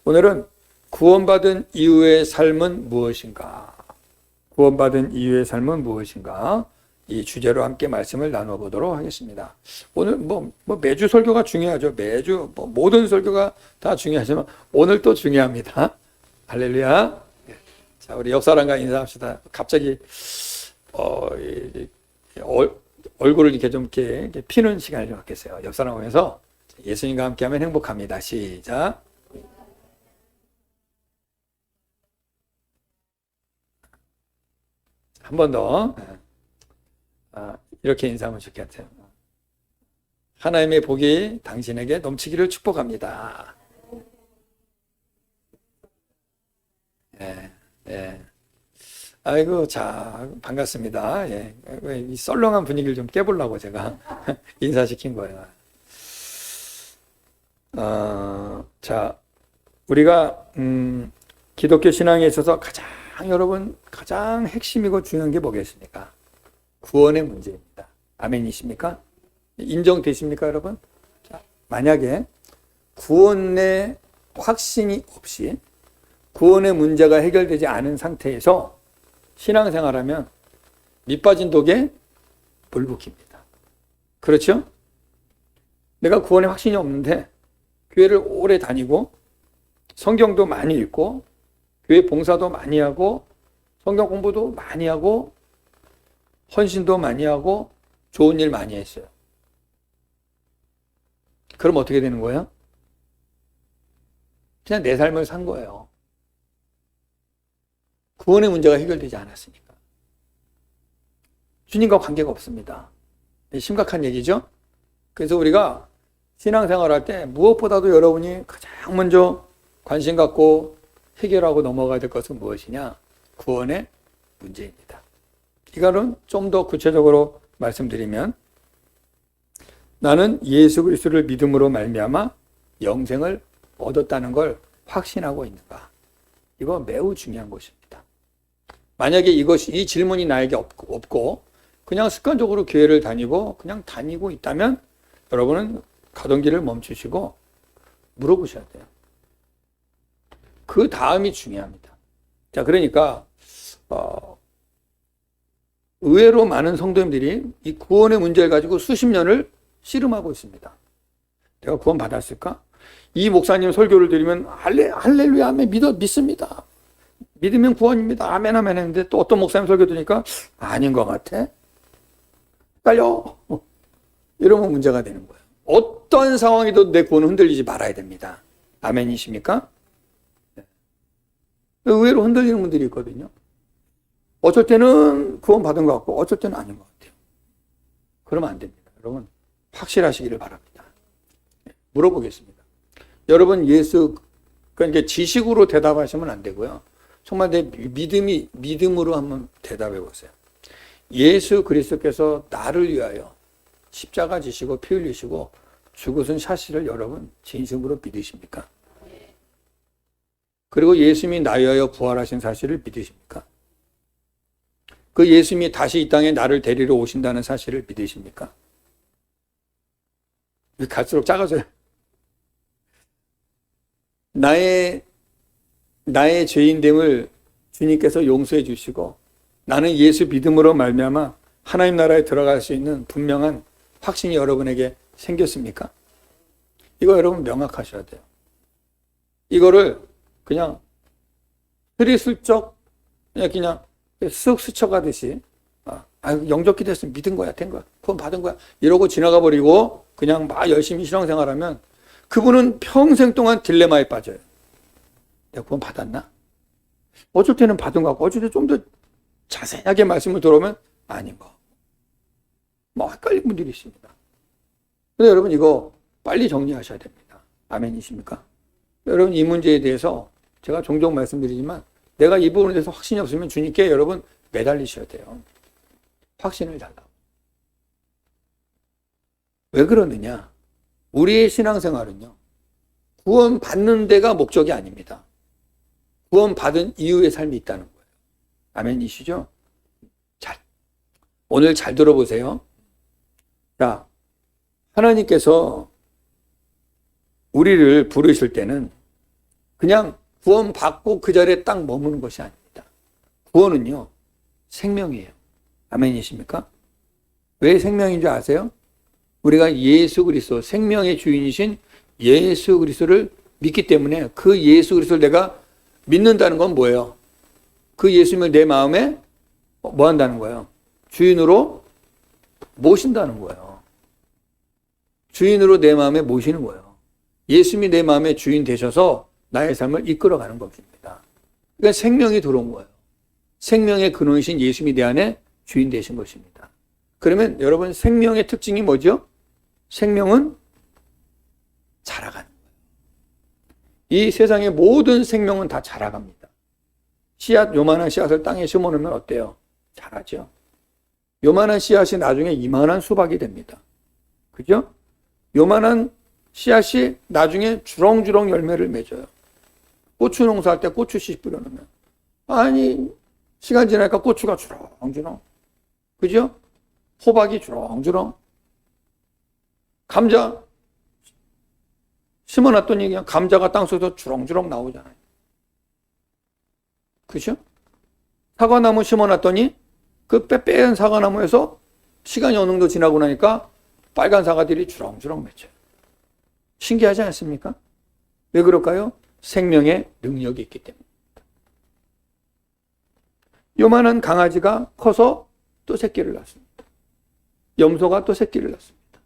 오늘은 구원받은 이후의 삶은 무엇인가? 구원받은 이후의 삶은 무엇인가? 이 주제로 함께 말씀을 나눠보도록 하겠습니다. 오늘 매주 설교가 중요하죠. 매주 모든 설교가 다 중요하지만 오늘 또 중요합니다. 할렐루야. 자, 우리 옆사람과 인사합시다. 갑자기 얼굴을 이렇게 피는 시간을 좀 갖겠어요. 옆사람 오면서 예수님과 함께하면 행복합니다. 시작. 한 번 더. 이렇게 인사하면 좋겠어요. 하나님의 복이 당신에게 넘치기를 축복합니다. 예. 아이고, 자, 반갑습니다. 예. 이 썰렁한 분위기를 좀 깨보려고 제가 인사시킨 거예요. 자, 우리가, 기독교 신앙에 있어서 가장 핵심이고 중요한 게 뭐겠습니까? 구원의 문제입니다. 아멘이십니까? 인정되십니까, 여러분? 자, 만약에 구원의 확신이 없이 구원의 문제가 해결되지 않은 상태에서 신앙생활하면 밑빠진 독에 물 붓깁니다. 그렇죠? 내가 구원의 확신이 없는데 교회를 오래 다니고 성경도 많이 읽고 교회 봉사도 많이 하고 성경 공부도 많이 하고 헌신도 많이 하고 좋은 일 많이 했어요. 그럼 어떻게 되는 거예요? 그냥 내 삶을 산 거예요. 구원의 문제가 해결되지 않았으니까. 주님과 관계가 없습니다. 심각한 얘기죠? 그래서 우리가 신앙생활할 때 무엇보다도 여러분이 가장 먼저 관심 갖고 해결하고 넘어가야 될 것은 무엇이냐? 구원의 문제입니다. 이거는 좀 더 구체적으로 말씀드리면 나는 예수 그리스도를 믿음으로 말미암아 영생을 얻었다는 걸 확신하고 있는가? 이거 매우 중요한 것입니다. 만약에 이 질문이 나에게 없고 그냥 습관적으로 교회를 다니고 그냥 다니고 있다면 여러분은 가던 길을 멈추시고 물어보셔야 돼요. 그 다음이 중요합니다. 자, 그러니까 의외로 많은 성도님들이 이 구원의 문제를 가지고 수십 년을 씨름하고 있습니다. 내가 구원 받았을까? 이 목사님 설교를 들으면 할렐루야 아멘 믿습니다. 믿으면 구원입니다. 아멘 아멘 했는데 또 어떤 목사님 설교 들으니까 아닌 것 같아. 헷갈려. 이러면 문제가 되는 거예요. 어떤 상황이든 내 구원은 흔들리지 말아야 됩니다. 아멘이십니까? 네. 의외로 흔들리는 분들이 있거든요. 어쩔 때는 구원 받은 것 같고 어쩔 때는 아닌 것 같아요. 그러면 안 됩니다. 여러분 확실하시기를 바랍니다. 물어보겠습니다. 여러분 그러니까 지식으로 대답하시면 안 되고요. 정말 내 믿음으로 한번 대답해 보세요. 예수 그리스도께서 나를 위하여 십자가 지시고 피 흘리시고 죽으신 사실을 여러분 진심으로 믿으십니까? 그리고 예수님이 나 위하여 부활하신 사실을 믿으십니까? 그 예수님이 다시 이 땅에 나를 데리러 오신다는 사실을 믿으십니까? 갈수록 작아져요. 나의 죄인됨을 주님께서 용서해 주시고 나는 예수 믿음으로 말미암아 하나님 나라에 들어갈 수 있는 분명한 확신이 여러분에게 생겼습니까? 이거 여러분 명확하셔야 돼요. 이거를 그냥 흐리슬쩍 그냥 쓱 스쳐가듯이 영접기 됐으면 믿은 거야, 된 거야, 구원 받은 거야 이러고 지나가 버리고 그냥 막 열심히 신앙생활하면 그분은 평생 동안 딜레마에 빠져요. 내가 구원 받았나? 어쩔 때는 받은 것 같고 어쩔 때 좀 더 자세하게 말씀을 들어오면 아닌 거. 헷갈린 분들이 있습니다. 근데 여러분 이거 빨리 정리하셔야 됩니다. 아멘이십니까? 여러분 이 문제에 대해서 제가 종종 말씀드리지만 내가 이 부분에 대해서 확신이 없으면 주님께 여러분 매달리셔야 돼요. 확신을 달라고. 왜 그러느냐? 우리의 신앙생활은요. 구원 받는 데가 목적이 아닙니다. 구원 받은 이후의 삶이 있다는 거예요. 아멘이시죠? 오늘 잘 들어보세요. 자, 하나님께서 우리를 부르실 때는 그냥 구원받고 그 자리에 딱 머무는 것이 아닙니다. 구원은요, 생명이에요. 아멘이십니까? 왜 생명인 줄 아세요? 우리가 예수 그리스도, 생명의 주인이신 예수 그리스도를 믿기 때문에 그 예수 그리스도를 내가 믿는다는 건 뭐예요? 그 예수님을 내 마음에 뭐 한다는 거예요? 주인으로 모신다는 거예요. 주인으로 내 마음에 모시는 거예요. 예수님이 내 마음의 주인 되셔서 나의 삶을 이끌어가는 것입니다. 그러니까 생명이 들어온 거예요. 생명의 근원이신 예수님이 내 안에 주인 되신 것입니다. 그러면 여러분, 생명의 특징이 뭐죠? 생명은 자라가는 거예요. 이 세상의 모든 생명은 다 자라갑니다. 씨앗, 요만한 씨앗을 땅에 심어놓으면 어때요? 자라죠. 요만한 씨앗이 나중에 이만한 수박이 됩니다. 그죠? 요만한 씨앗이 나중에 주렁주렁 열매를 맺어요. 고추 농사할 때 고추 씨 뿌려놓으면, 아니, 시간 지나니까 고추가 주렁주렁. 그죠? 호박이 주렁주렁. 감자 심어놨더니 그냥 감자가 땅속에서 주렁주렁 나오잖아요. 그죠? 사과나무 심어놨더니 그 빼빼한 사과나무에서 시간이 어느 정도 지나고 나니까 빨간 사과들이 주렁주렁 맺혀요. 신기하지 않습니까? 왜 그럴까요? 생명의 능력이 있기 때문입니다. 요만한 강아지가 커서 또 새끼를 낳습니다. 염소가 또 새끼를 낳습니다.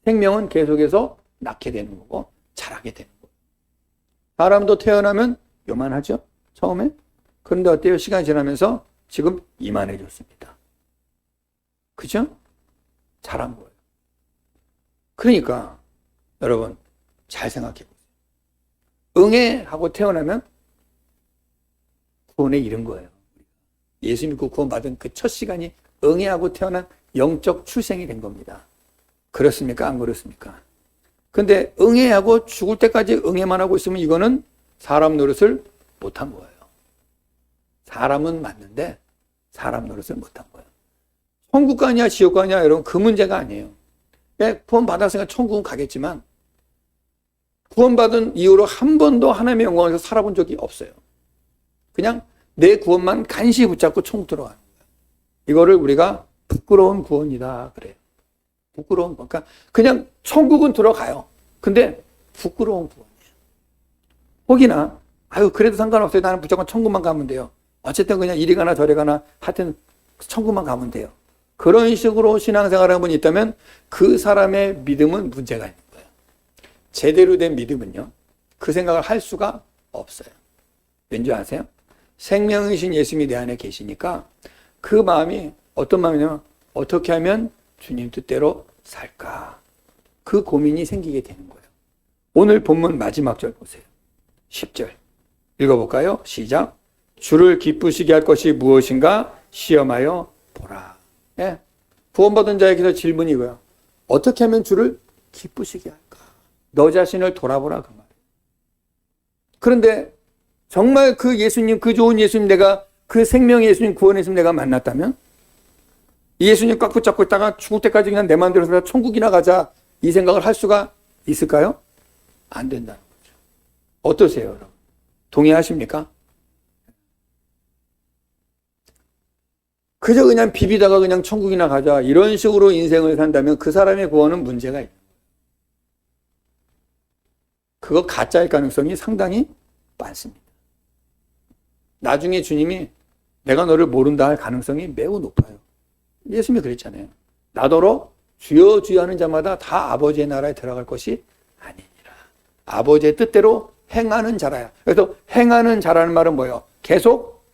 생명은 계속해서 낳게 되는 거고 자라게 되는 거고. 사람도 태어나면 요만하죠? 처음에? 그런데 어때요? 시간이 지나면서 지금 이만해졌습니다. 그죠? 자란 거예요. 그러니까 여러분 잘 생각해 보세요. 응애 하고 태어나면 구원에 이른 거예요. 예수 믿고 구원받은 그 첫 시간이 응애하고 태어난 영적 출생이 된 겁니다. 그렇습니까? 안 그렇습니까? 근데 응애하고 죽을 때까지 응애만 하고 있으면 이거는 사람 노릇을 못한 거예요. 사람은 맞는데 사람 노릇을 못한 거예요. 천국 가냐 지옥 가냐 여러분, 그 문제가 아니에요. 구원 받았으니까 천국은 가겠지만 구원받은 이후로 한 번도 하나님의 영광에서 살아본 적이 없어요. 그냥 내 구원만 간신히 붙잡고 천국 들어가는 거예요. 이거를 우리가 부끄러운 구원이다 그래요. 부끄러운 구원. 그러니까 그냥 천국은 들어가요. 근데 부끄러운 구원이에요. 혹이나 아유 그래도 상관없어요. 나는 무조건 천국만 가면 돼요. 어쨌든 그냥 이리 가나 저리 가나 하여튼 천국만 가면 돼요. 그런 식으로 신앙생활을 한 분이 있다면 그 사람의 믿음은 문제가 있는 거예요. 제대로 된 믿음은요, 그 생각을 할 수가 없어요. 왠지 아세요? 생명이신 예수님이 내 안에 계시니까 그 마음이 어떤 마음이냐면 어떻게 하면 주님 뜻대로 살까? 그 고민이 생기게 되는 거예요. 오늘 본문 마지막 절 보세요. 10절 읽어볼까요? 시작. 주를 기쁘시게 할 것이 무엇인가 시험하여 보라. 예? 구원받은 자에게서 질문이 이거야. 어떻게 하면 주를 기쁘시게 할까? 너 자신을 돌아보라 그 말이에요. 그런데 정말 그 예수님, 그 좋은 예수님, 내가 그 생명의 예수님, 구원의 예수님 내가 만났다면 이 예수님 꽉 붙잡고 있다가 죽을 때까지 그냥 내 마음대로 살아 천국이나 가자 이 생각을 할 수가 있을까요? 안 된다는 거죠. 어떠세요, 여러분? 동의하십니까? 그저 그냥 비비다가 그냥 천국이나 가자 이런 식으로 인생을 산다면 그 사람의 구원은 문제가 있는 거예요. 그거 가짜일 가능성이 상당히 많습니다. 나중에 주님이 내가 너를 모른다 할 가능성이 매우 높아요. 예수님이 그랬잖아요. 나더러 주여 주여 하는 자마다 다 아버지의 나라에 들어갈 것이 아니니라. 아버지의 뜻대로 행하는 자라야. 그래서 행하는 자라는 말은 뭐예요? 계속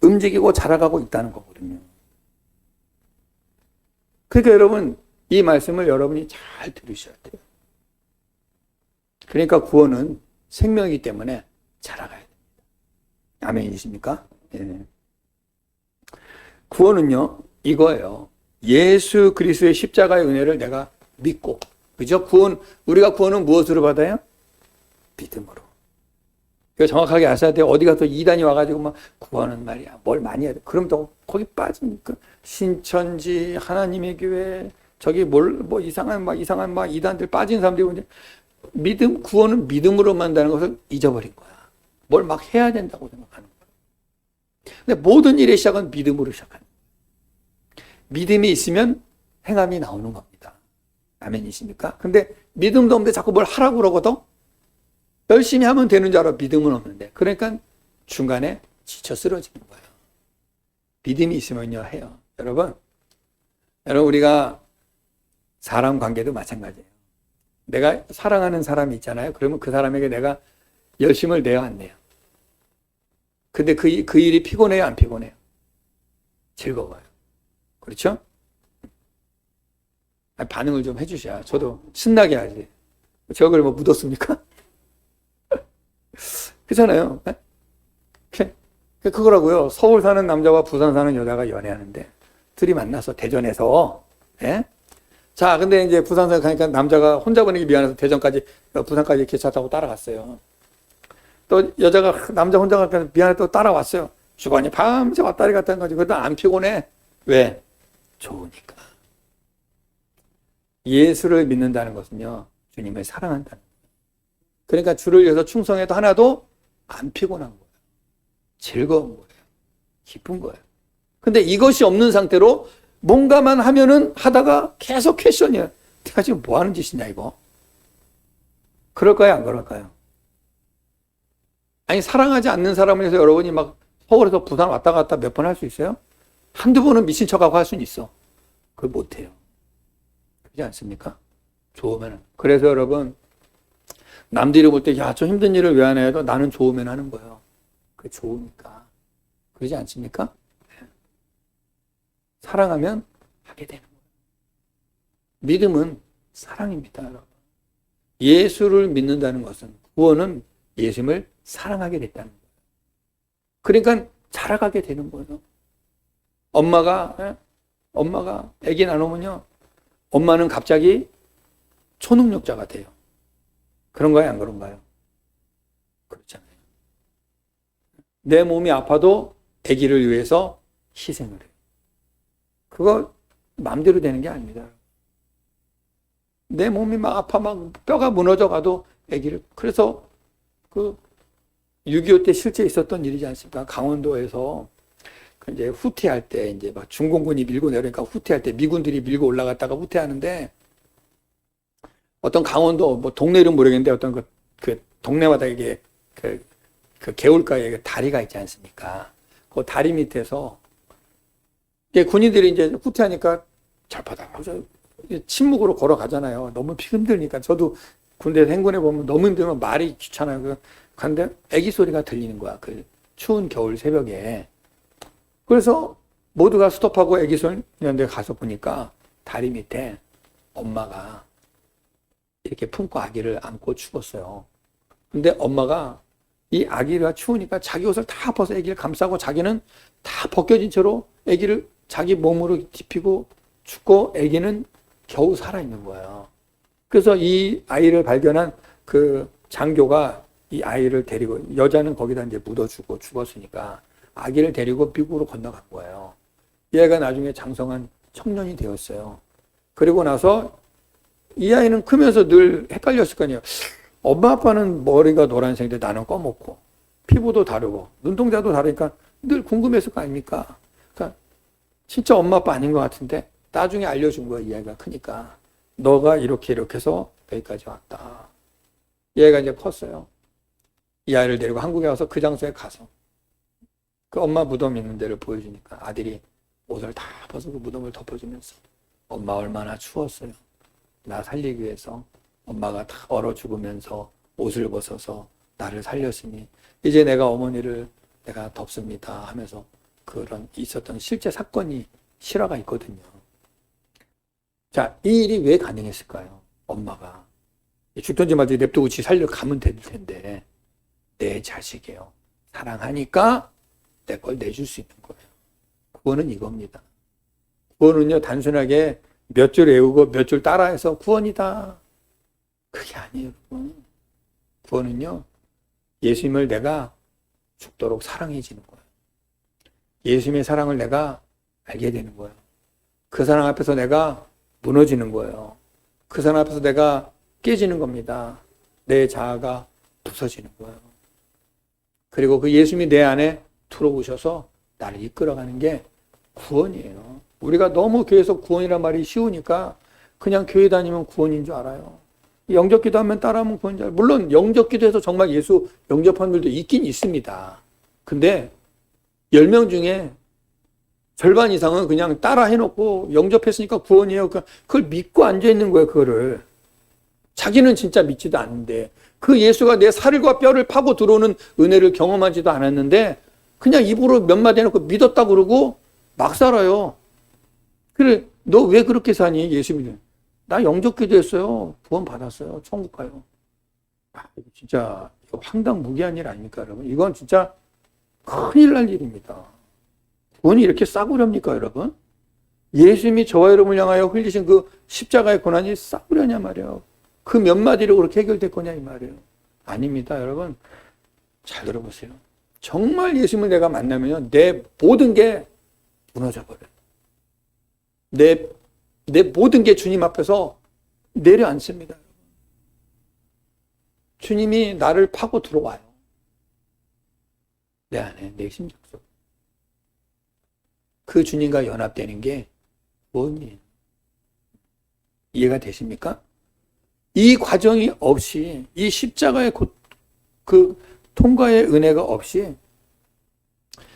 움직이고 자라가고 있다는 거거든요. 그러니까 여러분 이 말씀을 여러분이 잘 들으셔야 돼요. 그러니까 구원은 생명이기 때문에 자라가야 됩니다. 아멘이십니까? 예. 구원은요 이거예요. 예수 그리스도의 십자가의 은혜를 내가 믿고, 그죠? 우리가 구원은 무엇으로 받아요? 믿음으로. 이거 정확하게 아셔야 돼요. 어디 가서 이단이 와가지고 막 구원은 말이야 뭘 많이 해야 돼. 그럼 또 거기 빠지니까 신천지 하나님의 교회 저기 뭐 이상한 이단들 빠진 사람들이 이제 구원은 믿음으로 만다는 것을 잊어버린 거야. 뭘 막 해야 된다고 생각하는 거야. 근데 모든 일의 시작은 믿음으로 시작하는 거야. 믿음이 있으면 행함이 나오는 겁니다. 아멘이십니까? 근데 믿음도 없는데 자꾸 뭘 하라고 그러거든? 열심히 하면 되는 줄 알아. 믿음은 없는데. 그러니까 중간에 지쳐 쓰러지는 거예요. 믿음이 있으면요, 해요. 여러분, 우리가 사람 관계도 마찬가지예요. 내가 사랑하는 사람이 있잖아요. 그러면 그 사람에게 내가 열심을 내요, 안 내요? 근데 그 일이 피곤해요, 안 피곤해요? 즐거워요. 그렇죠? 반응을 좀 해주셔야 저도 신나게 하지. 저걸 뭐 묻었습니까? 그렇잖아요. 그거라고요. 서울 사는 남자와 부산 사는 여자가 연애하는데 둘이 만나서 대전에서, 예? 자, 근데 이제 부산에 가니까 남자가 혼자 보내기 미안해서 대전까지, 부산까지 기차 타고 따라갔어요. 또 여자가 남자 혼자 가니까 미안해 또 따라왔어요. 주관이 밤새 왔다리 갔다 한 거지. 그래도 안 피곤해. 왜? 좋으니까. 예수를 믿는다는 것은요, 주님을 사랑한다는 거예요. 그러니까 주를 위해서 충성해도 하나도 안 피곤한 거예요. 즐거운 거예요. 기쁜 거예요. 근데 이것이 없는 상태로 뭔가만 하면은 하다가 계속 퀘션이에요. 내가 지금 뭐 하는 짓이냐, 이거? 그럴까요, 안 그럴까요? 아니, 사랑하지 않는 사람을 해서 여러분이 막 서울에서 부산 왔다 갔다 몇 번 할 수 있어요? 한두 번은 미친 척하고 할 수는 있어. 그걸 못해요. 그렇지 않습니까? 좋으면은. 그래서 여러분, 남들이 볼 때, 야, 저 힘든 일을 왜 안 해도 나는 좋으면 하는 거예요. 그게 좋으니까. 그러지 않습니까? 네. 사랑하면 하게 되는 거예요. 믿음은 사랑입니다, 여러분. 예수를 믿는다는 것은, 구원은 예수님을 사랑하게 됐다는 거예요. 그러니까 자라가게 되는 거예요. 엄마가 아기 낳으면요, 엄마는 갑자기 초능력자가 돼요. 그런가요, 안 그런가요? 그렇잖아요. 내 몸이 아파도 아기를 위해서 희생을 해요. 그거 마음대로 되는 게 아닙니다. 내 몸이 막 아파, 막 뼈가 무너져 가도 아기를, 그래서 그 6.25 때 실제 있었던 일이지 않습니까? 강원도에서 이제 후퇴할 때 이제 막 중공군이 밀고 내려니까 후퇴할 때 미군들이 밀고 올라갔다가 후퇴하는데 어떤 강원도 뭐 동네 이름 모르겠는데 어떤 그 동네마다 이게 그 개울가에 다리가 있지 않습니까? 그 다리 밑에서 군인들이 이제 후퇴하니까 잘바다 침묵으로 걸어가잖아요. 너무 힘드니까. 저도 군대에서 행군해 보면 너무 힘들면 말이 귀찮아요. 근데 애기 소리가 들리는 거야. 그 추운 겨울 새벽에. 그래서 모두가 스톱하고 애기 소리 이런 데 가서 보니까 다리 밑에 엄마가 이렇게 품고 아기를 안고 죽었어요. 근데 엄마가 이 아기가 추우니까 자기 옷을 다 벗어 아기를 감싸고 자기는 다 벗겨진 채로 아기를 자기 몸으로 덮이고 죽고 아기는 겨우 살아있는 거예요. 그래서 이 아이를 발견한 그 장교가 이 아이를 데리고, 여자는 거기다 이제 묻어주고 죽었으니까 아기를 데리고 미국으로 건너간 거예요. 얘가 나중에 장성한 청년이 되었어요. 그리고 나서 이 아이는 크면서 늘 헷갈렸을 거 아니에요. 엄마 아빠는 머리가 노란색인데 나는 검었고 피부도 다르고 눈동자도 다르니까 늘 궁금했을 거 아닙니까? 그러니까 진짜 엄마 아빠 아닌 것 같은데 나중에 알려준 거야. 이 아이가 크니까 너가 이렇게 해서 여기까지 왔다. 얘가 이제 컸어요. 이 아이를 데리고 한국에 와서 그 장소에 가서 그 엄마 무덤 있는 데를 보여주니까 아들이 옷을 다 벗어 그 무덤을 덮어주면서 엄마 얼마나 추웠어요. 나 살리기 위해서 엄마가 다 얼어 죽으면서 옷을 벗어서 나를 살렸으니 이제 내가 어머니를 내가 덮습니다 하면서 그런 있었던 실제 사건이 실화가 있거든요. 자, 이 일이 왜 가능했을까요? 엄마가 죽든지 말든지 냅두고 지 살려가면 될 텐데 내 자식이에요. 사랑하니까 내 걸 내줄 수 있는 거예요. 구원은 이겁니다. 구원은요, 단순하게 몇 줄 외우고 몇 줄 따라해서 구원이다. 그게 아니에요, 여러분. 구원은요, 예수님을 내가 죽도록 사랑해지는 거예요. 예수님의 사랑을 내가 알게 되는 거예요. 그 사랑 앞에서 내가 무너지는 거예요. 그 사랑 앞에서 내가 깨지는 겁니다. 내 자아가 부서지는 거예요. 그리고 그 예수님이 내 안에 들어오셔서 나를 이끌어가는 게 구원이에요. 우리가 너무 교회에서 구원이란 말이 쉬우니까 그냥 교회 다니면 구원인 줄 알아요. 영접기도 하면 따라하면 구원인 줄 알아요. 물론 영접기도해서 정말 예수 영접한 분들도 있긴 있습니다. 근데 10명 중에 절반 이상은 그냥 따라 해놓고 영접했으니까 구원이에요. 그걸 믿고 앉아있는 거예요, 그거를. 자기는 진짜 믿지도 않는데 그 예수가 내 살과 뼈를 파고 들어오는 은혜를 경험하지도 않았는데 그냥 입으로 몇 마디 해놓고 믿었다 그러고 막 살아요. 그래, 너 왜 그렇게 사니? 예수 믿으 나 영접기도 했어요. 구원 받았어요. 천국 가요. 이거 진짜 황당무계한 일 아닙니까, 여러분? 이건 진짜 큰일 날 일입니다. 구원이 이렇게 싸구려입니까, 여러분? 예수님이 저와 여러분을 향하여 흘리신 그 십자가의 고난이 싸구려냐 말이에요. 그 몇 마디로 그렇게 해결될 거냐 이 말이에요. 아닙니다, 여러분. 잘 들어보세요. 정말 예수님을 내가 만나면 내 모든 게 무너져 버려요. 내 모든 게 주님 앞에서 내려앉습니다. 주님이 나를 파고 들어와요. 내 안에, 내 심장 속. 그 주님과 연합되는 게 구원이에요. 이해가 되십니까? 이 과정이 없이, 이 십자가의 그 통과의 은혜가 없이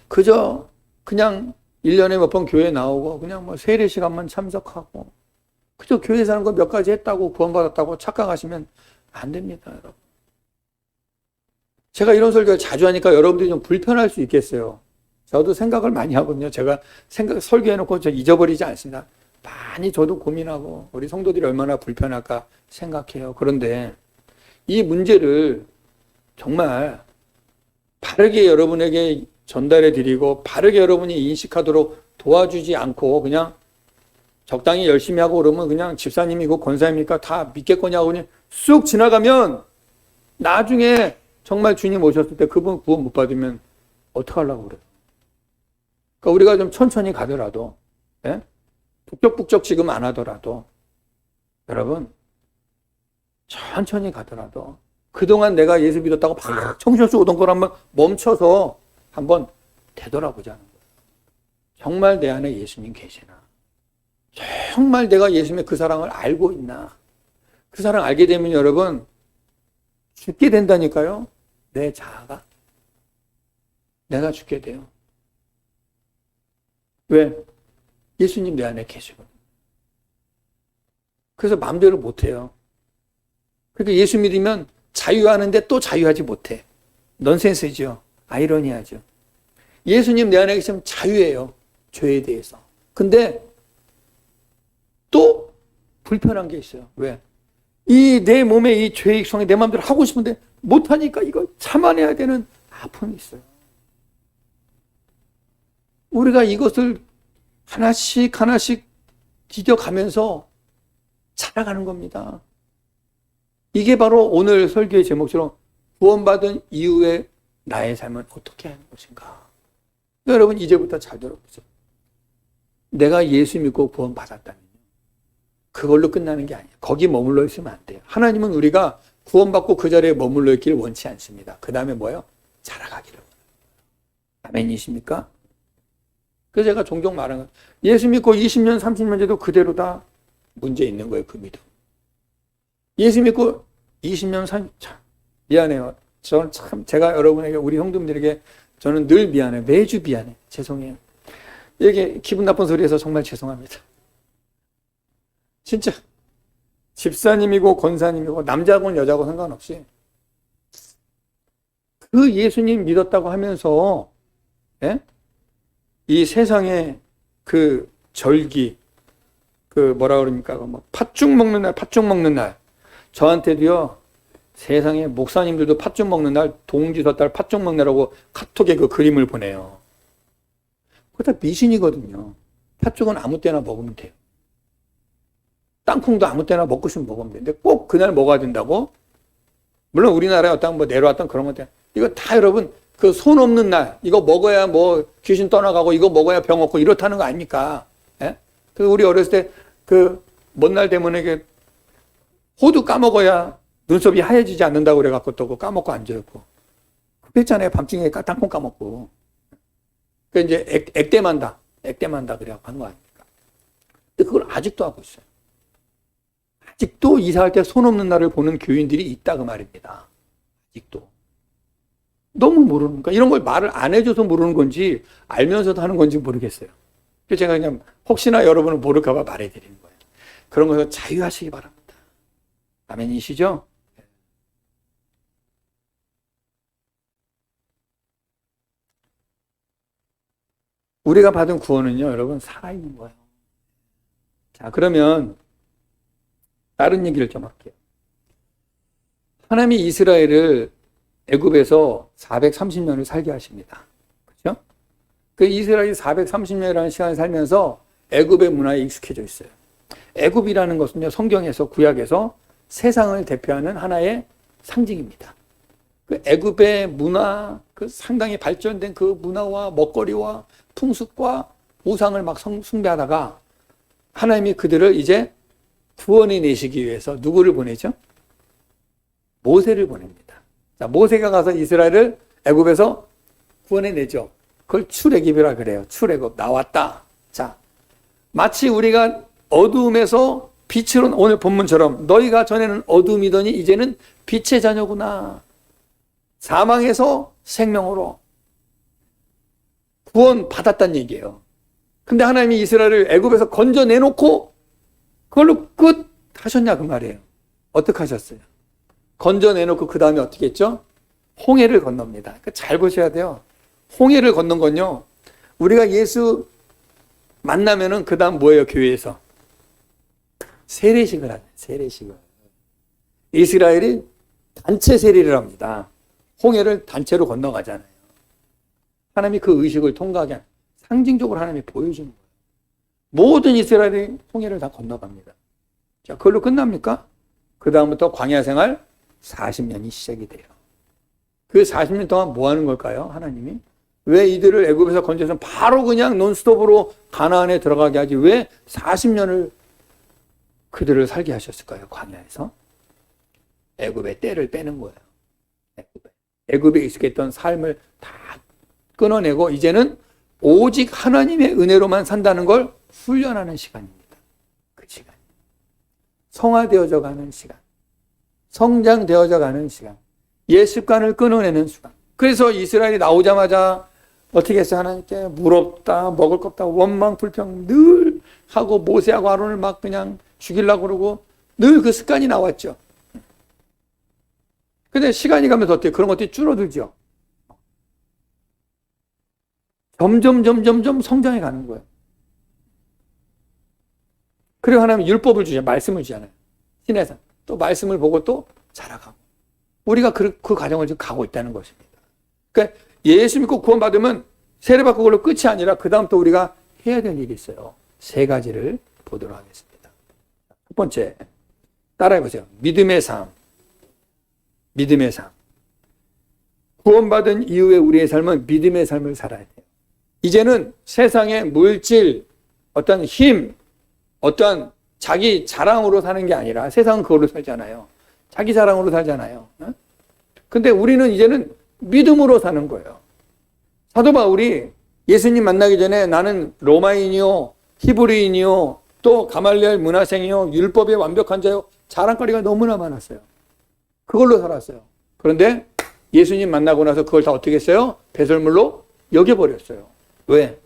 그저 그냥 1년에 몇 번 교회 나오고 그냥 뭐 세례 시간만 참석하고 그저 교회 사는 거 몇 가지 했다고 구원받았다고 착각하시면 안 됩니다, 여러분. 제가 이런 설교를 자주 하니까 여러분들이 좀 불편할 수 있겠어요. 저도 생각을 많이 하거든요. 제가 설교해놓고 저 잊어버리지 않습니다. 많이 저도 고민하고 우리 성도들이 얼마나 불편할까 생각해요. 그런데 이 문제를 정말 바르게 여러분에게 전달해 드리고 바르게 여러분이 인식하도록 도와주지 않고 그냥 적당히 열심히 하고 그러면 그냥 집사님이고 권사님이니까 다 믿겠거냐고 그냥 쑥 지나가면 나중에 정말 주님 오셨을 때 그분 구원 못 받으면 어떡하려고 그래요. 그러니까 우리가 좀 천천히 가더라도, 예? 북적북적 지금 안 하더라도, 여러분, 천천히 가더라도, 그동안 내가 예수 믿었다고 막 정신없이 오던 걸 한번 멈춰서 한번 되돌아보자는 거예요. 정말 내 안에 예수님 계시나? 정말 내가 예수님의 그 사랑을 알고 있나? 그 사랑 알게 되면 여러분, 죽게 된다니까요. 내 자아가. 내가 죽게 돼요. 왜? 예수님 내 안에 계시거든요. 그래서 마음대로 못해요. 그러니까 예수 믿으면 자유하는데 또 자유하지 못해. 넌센스죠. 아이러니하죠. 예수님 내 안에 계시면 자유해요. 죄에 대해서. 근데 또 불편한 게 있어요. 왜? 이 내 몸의 이 죄의 익성이 내 마음대로 하고 싶은데 못하니까 이거 참아내야 되는 아픔이 있어요. 우리가 이것을 하나씩 하나씩 디뎌가면서 자라가는 겁니다. 이게 바로 오늘 설교의 제목처럼 구원받은 이후에 나의 삶은 어떻게 하는 것인가. 여러분 이제부터 잘 들어보세요. 내가 예수 믿고 구원받았다면 그걸로 끝나는 게 아니에요. 거기 머물러 있으면 안 돼요. 하나님은 우리가 구원받고 그 자리에 머물러 있기를 원치 않습니다. 그 다음에 뭐예요? 자라가기를 원해요. 아멘이십니까? 그래서 제가 종종 말하는 거예요. 예수 믿고 20년, 30년 돼도 그대로 다 문제 있는 거예요. 그 믿음. 예수 믿고 20년, 30년, 참 미안해요. 저는 참 제가 여러분에게 우리 형님들에게 저는 늘 미안해요. 매주 미안해. 죄송해요. 이게 기분 나쁜 소리해서 정말 죄송합니다. 진짜 집사님이고 권사님이고 남자고 여자고 상관없이 그 예수님 믿었다고 하면서 예? 이 세상에 그 절기 그 뭐라 그럽니까 뭐 팥죽 먹는 날 저한테도요 세상에 목사님들도 팥죽 먹는 날 동지서달 팥죽 먹느라고 카톡에 그 그림을 보내요. 그거 다 미신이거든요. 팥죽은 아무 때나 먹으면 돼요. 땅콩도 아무 때나 먹고 싶으면 먹으면 되는데 꼭 그날 먹어야 된다고? 물론 우리나라에 어떤 뭐 내려왔던 그런 것들 이거 다 여러분 그 손 없는 날 이거 먹어야 뭐 귀신 떠나가고 이거 먹어야 병 없고 이렇다는 거 아닙니까? 예? 그래서 우리 어렸을 때 그 먼 날 되면 이게 호두 까먹어야 눈썹이 하얘지지 않는다고 그래갖고 또 그거 까먹고 앉아있고. 그랬잖아요. 밤중에 땅콩 까먹고. 그 이제 액땜한다. 액땜한다. 그래갖고 한 거 아닙니까? 근데 그걸 아직도 하고 있어요. 아직도 이사할 때 손 없는 날을 보는 교인들이 있다. 그 말입니다. 아직도. 너무 모르는 거야. 이런 걸 말을 안 해줘서 모르는 건지 알면서도 하는 건지 모르겠어요. 그래서 제가 그냥 혹시나 여러분은 모를까봐 말해드리는 거예요. 그런 거에서 자유하시기 바랍니다. 아멘이시죠? 우리가 받은 구원은요, 여러분, 살아있는 거예요. 자, 그러면 다른 얘기를 좀 할게요. 하나님이 이스라엘을 애굽에서 430년을 살게 하십니다. 그렇죠? 그 이스라엘이 430년이라는 시간을 살면서 애굽의 문화에 익숙해져 있어요. 애굽이라는 것은요, 성경에서 구약에서 세상을 대표하는 하나의 상징입니다. 그 애굽의 문화, 그 상당히 발전된 그 문화와 먹거리와 풍습과 우상을 막 숭배하다가 하나님이 그들을 이제 구원해 내시기 위해서 누구를 보내죠? 모세를 보냅니다. 자, 모세가 가서 이스라엘을 애굽에서 구원해 내죠. 그걸 출애굽이라 그래요. 출애굽 나왔다. 자, 마치 우리가 어두움에서 빛으로, 오늘 본문처럼 너희가 전에는 어둠이더니 이제는 빛의 자녀구나. 사망에서 생명으로 구원 받았다는 얘기예요. 근데 하나님이 이스라엘을 애굽에서 건져내놓고 그걸로 끝 하셨냐 그 말이에요. 어떻게 하셨어요? 건져내놓고 그 다음에 어떻게 했죠? 홍해를 건넙니다. 그러니까 잘 보셔야 돼요. 홍해를 건넌 건요, 우리가 예수 만나면은 그 다음 뭐예요? 교회에서 세례식을 하죠. 세례식을. 이스라엘이 단체 세례를 합니다. 홍해를 단체로 건너가잖아요. 하나님이 그 의식을 통과하게 상징적으로 하나님이 보여주는 거예요. 모든 이스라엘이 홍해를 다 건너갑니다. 자, 그걸로 끝납니까? 그 다음부터 광야 생활 40년이 시작이 돼요. 그 40년 동안 뭐 하는 걸까요? 하나님이 왜 이들을 애굽에서 건져서 바로 그냥 논스톱으로 가나안에 들어가게 하지 왜 40년을 그들을 살게 하셨을까요? 광야에서 애굽의 때를 빼는 거예요. 애굽에 익숙했던 삶을 다 끊어내고 이제는 오직 하나님의 은혜로만 산다는 걸 훈련하는 시간입니다. 그 시간. 성화되어져 가는 시간. 성장되어져 가는 시간. 옛 습관을 끊어내는 시간. 그래서 이스라엘이 나오자마자 어떻게 했어요? 하나님께 물 없다, 먹을 거 없다, 원망, 불평 늘 하고 모세하고 아론을 막 그냥 죽이려고 그러고 늘 그 습관이 나왔죠. 근데 시간이 가면서 어때요? 그런 것들이 줄어들죠. 점점 성장해 가는 거예요. 그리고 하나님은 율법을 주잖아요. 말씀을 주잖아요. 신에서 또 말씀을 보고 또 자라가고. 우리가 그 과정을 지금 가고 있다는 것입니다. 그러니까 예수 믿고 구원받으면 세례받고 그걸로 끝이 아니라 그 다음 또 우리가 해야 될 일이 있어요. 세 가지를 보도록 하겠습니다. 첫 번째, 따라해보세요. 믿음의 삶. 믿음의 삶. 구원받은 이후에 우리의 삶은 믿음의 삶을 살아야 돼요. 이제는 세상의 물질, 어떤 힘, 어떤 자기 자랑으로 사는 게 아니라 세상은 그걸로 살잖아요. 자기 자랑으로 살잖아요. 근데 우리는 이제는 믿음으로 사는 거예요. 사도 바울이 예수님 만나기 전에 나는 로마인이요, 히브리인이요, 또 가말리엘 문화생이요, 율법의 완벽한 자요, 자랑거리가 너무나 많았어요. 그걸로 살았어요. 그런데 예수님 만나고 나서 그걸 다 어떻게 했어요? 배설물로 여겨버렸어요. 왜?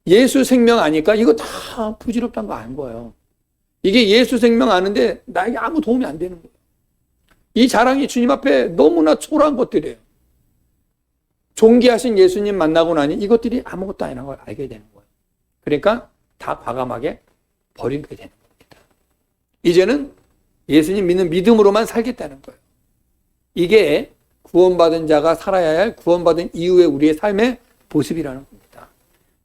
예수 생명 아니까 이거 다 부질없다는 거 아는 거예요. 이게 예수 생명 아는데 나에게 아무 도움이 안 되는 거예요. 이 자랑이 주님 앞에 너무나 초라한 것들이에요. 존귀하신 예수님 만나고 나니 이것들이 아무것도 아니라는 걸 알게 되는 거예요. 그러니까 다 과감하게 버리게 되는 겁니다. 이제는 예수님 믿는 믿음으로만 살겠다는 거예요. 이게 구원받은 자가 살아야 할 구원받은 이후의 우리의 삶의 모습이라는 겁니다.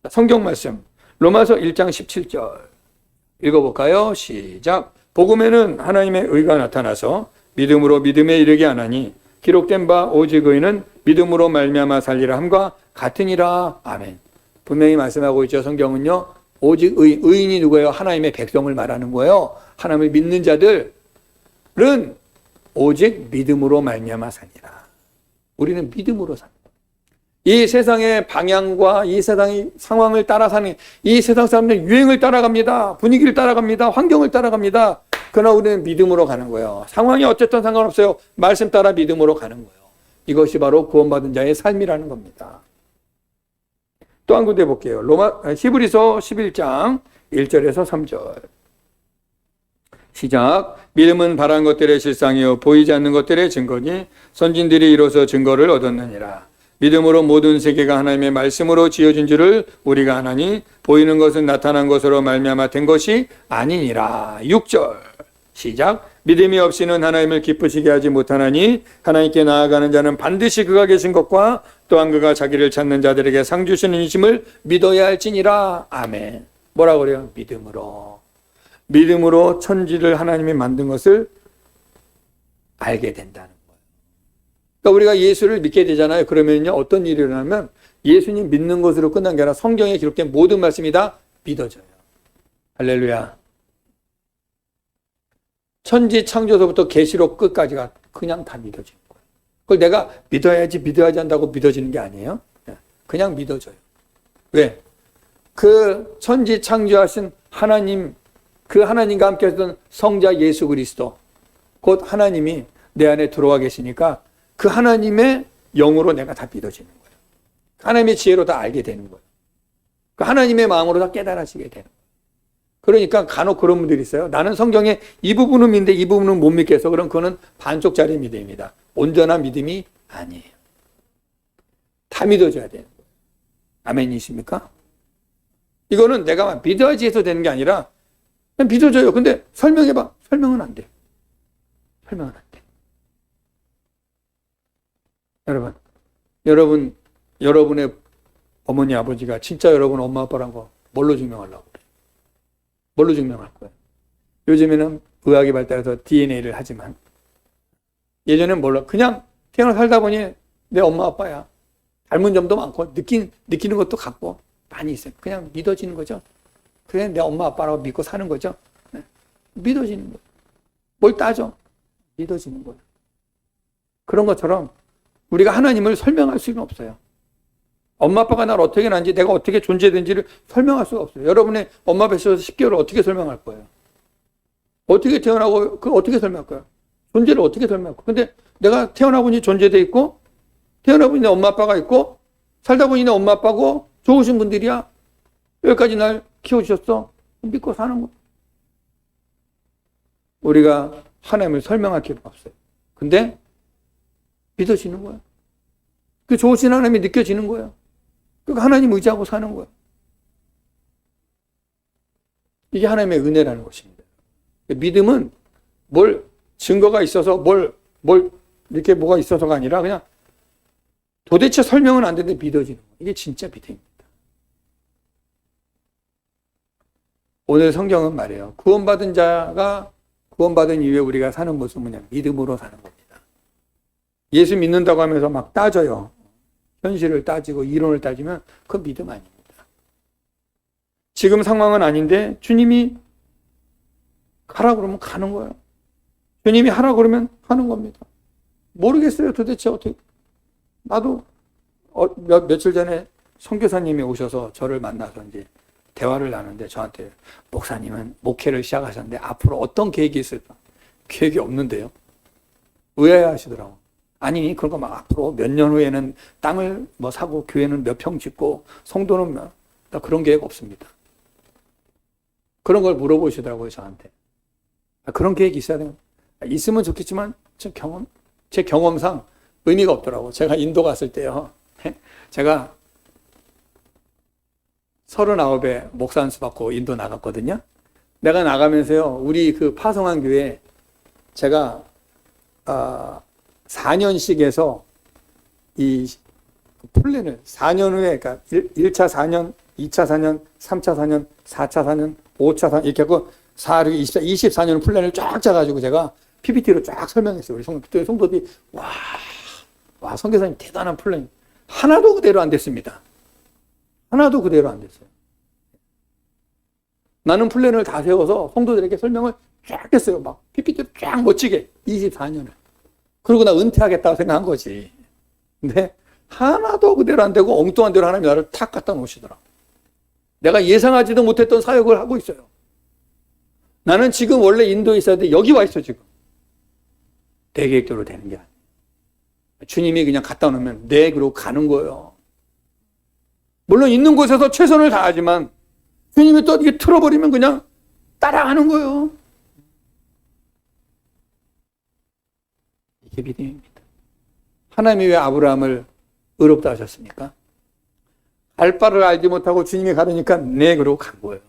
성경 말씀 로마서 1장 17절 읽어볼까요? 시작. 복음에는 하나님의 의가 나타나서 믿음으로 믿음에 이르게 하나니 기록된 바 오직 의는 믿음으로 말미암아 살리라 함과 같으니라. 아멘. 분명히 말씀하고 있죠. 성경은요. 오직 의인이 누구예요? 하나님의 백성을 말하는 거예요. 하나님을 믿는 자들은 오직 믿음으로 말미암아 사니라. 우리는 믿음으로 삽니다. 이 세상의 방향과 이 세상의 상황을 따라 사는, 이 세상 사람들은 유행을 따라갑니다. 분위기를 따라갑니다. 환경을 따라갑니다. 그러나 우리는 믿음으로 가는 거예요. 상황이 어쨌든 상관없어요. 말씀 따라 믿음으로 가는 거예요. 이것이 바로 구원받은 자의 삶이라는 겁니다. 또 한 군데 볼게요. 히브리서 11장 1절에서 3절. 시작. 믿음은 바란 것들의 실상이요 보이지 않는 것들의 증거니 선진들이 이로써 증거를 얻었느니라. 믿음으로 모든 세계가 하나님의 말씀으로 지어진 줄을 우리가 아나니 보이는 것은 나타난 것으로 말미암아 된 것이 아니니라. 6절. 시작. 믿음이 없이는 하나님을 기쁘시게 하지 못하나니 하나님께 나아가는 자는 반드시 그가 계신 것과 또한 그가 자기를 찾는 자들에게 상 주시는 이심을 믿어야 할지니라. 아멘. 뭐라고 그래요? 믿음으로. 믿음으로 천지를 하나님이 만든 것을 알게 된다는 거예요. 그러니까 우리가 예수를 믿게 되잖아요. 그러면요, 어떤 일이 일어나면 예수님 믿는 것으로 끝난 게 아니라 성경에 기록된 모든 말씀이 다 믿어져요. 할렐루야. 천지 창조서부터 계시록 끝까지가 그냥 다 믿어지는 거예요. 그걸 내가 믿어야지 한다고 믿어지는 게 아니에요. 그냥 믿어져요. 왜? 그 천지 창조하신 하나님, 그 하나님과 함께 했던 성자 예수 그리스도, 곧 하나님이 내 안에 들어와 계시니까 그 하나님의 영으로 내가 다 믿어지는 거예요. 하나님의 지혜로 다 알게 되는 거예요. 그 하나님의 마음으로 다 깨달아지게 되는 거예요. 그러니까 간혹 그런 분들이 있어요. 나는 성경에 이 부분은 믿는데 이 부분은 못 믿겠어. 그럼 그거는 반쪽짜리 믿음입니다. 온전한 믿음이 아니에요. 다 믿어줘야 되는 거예요. 아멘이십니까? 이거는 내가 믿어야지 해서 되는 게 아니라 그냥 믿어줘요. 근데 설명해봐. 설명은 안 돼. 설명은 안 돼. 여러분의 어머니, 아버지가 진짜 여러분 엄마, 아빠란 거 뭘로 증명하려고 그래? 뭘로 증명할 거예요? 요즘에는 의학이 발달해서 DNA를 하지만 예전엔 몰라. 그냥 태어나 살다 보니 내 엄마, 아빠야. 닮은 점도 많고 느끼는 것도 같고 많이 있어요. 그냥 믿어지는 거죠. 그래, 내 엄마, 아빠라고 믿고 사는 거죠. 네. 믿어지는 거예요. 뭘 따져? 믿어지는 거예요. 그런 것처럼 우리가 하나님을 설명할 수는 없어요. 엄마, 아빠가 나를 어떻게 낳은지, 내가 어떻게 존재되는지를 설명할 수가 없어요. 여러분의 엄마 뱃속에서 10개월을 어떻게 설명할 거예요? 어떻게 태어나고, 어떻게 설명할 거예요? 존재를 어떻게 설명할 거예요? 근데 내가 태어나 보니 존재돼 있고, 태어나 보니 내 엄마, 아빠가 있고, 살다 보니 내 엄마, 아빠고, 좋으신 분들이야. 여기까지 날 키워주셨어. 믿고 사는 거. 우리가 하나님을 설명할 필요가 없어요. 근데 믿어지는 거예요. 그 좋으신 하나님이 느껴지는 거예요. 그러니까 하나님 의지하고 사는 거예요. 이게 하나님의 은혜라는 것입니다. 믿음은 뭘 증거가 있어서 뭘 이렇게 뭐가 있어서가 아니라 그냥 도대체 설명은 안 되는데 믿어지는 거예요. 이게 진짜 믿음입니다. 오늘 성경은 말이에요. 구원받은 자가 구원받은 이후에 우리가 사는 모습은 그냥 믿음으로 사는 겁니다. 예수 믿는다고 하면서 막 따져요. 현실을 따지고 이론을 따지면 그건 믿음 아닙니다. 지금 상황은 아닌데 주님이 가라 그러면 가는 거예요. 주님이 하라 그러면 하는 겁니다. 모르겠어요. 도대체 어떻게. 나도 며칠 전에 선교사님이 오셔서 저를 만나서 이제 대화를 나누는데 저한테 목사님은 목회를 시작하셨는데 앞으로 어떤 계획이 있을까? 계획이 없는데요. 의아해하시더라고. 아니 그런 거 막 앞으로 몇 년 후에는 땅을 뭐 사고 교회는 몇 평 짓고 성도는 나 그런 계획 없습니다. 그런 걸 물어보시더라고요 저한테. 그런 계획이 있어야 돼요. 있으면 좋겠지만 제 경험상 의미가 없더라고. 제가 인도 갔을 때요. 제가 39에 목사 안수 받고 인도 나갔거든요. 내가 나가면서요. 우리 그 파송한 교회 제가 4년씩 해서 이 플랜을 4년 후에 그러니까 1차 4년, 2차 4년, 3차 4년, 4차 4년, 5차 4년 이렇게 하고 24년 플랜을 쫙 짜가지고 제가 PPT로 쫙 설명했어요. 우리 성도들이 와 선교사님 대단한 플랜. 하나도 그대로 안 됐습니다. 하나도 그대로 안 됐어요. 나는 플랜을 다 세워서 성도들에게 설명을 쫙 했어요. 막 PPT로 쫙 멋지게 24년을. 그러고 나 은퇴하겠다고 생각한 거지. 근데 하나도 그대로 안 되고 엉뚱한 대로 하나님이 나를 탁 갖다 놓으시더라. 내가 예상하지도 못했던 사역을 하고 있어요. 나는 지금 원래 인도에 있어야 돼. 여기 와 있어 지금. 내 계획대로 되는 게 아니에요. 주님이 그냥 갖다 놓으면 네, 그러고 가는 거예요. 물론 있는 곳에서 최선을 다하지만 주님이 또 이게 틀어버리면 그냥 따라가는 거예요. 이게 믿음입니다. 하나님이 왜 아브라함을 의롭다 하셨습니까? 갈 바를 알지 못하고 주님이 가르니까 네, 그러고 간 거예요.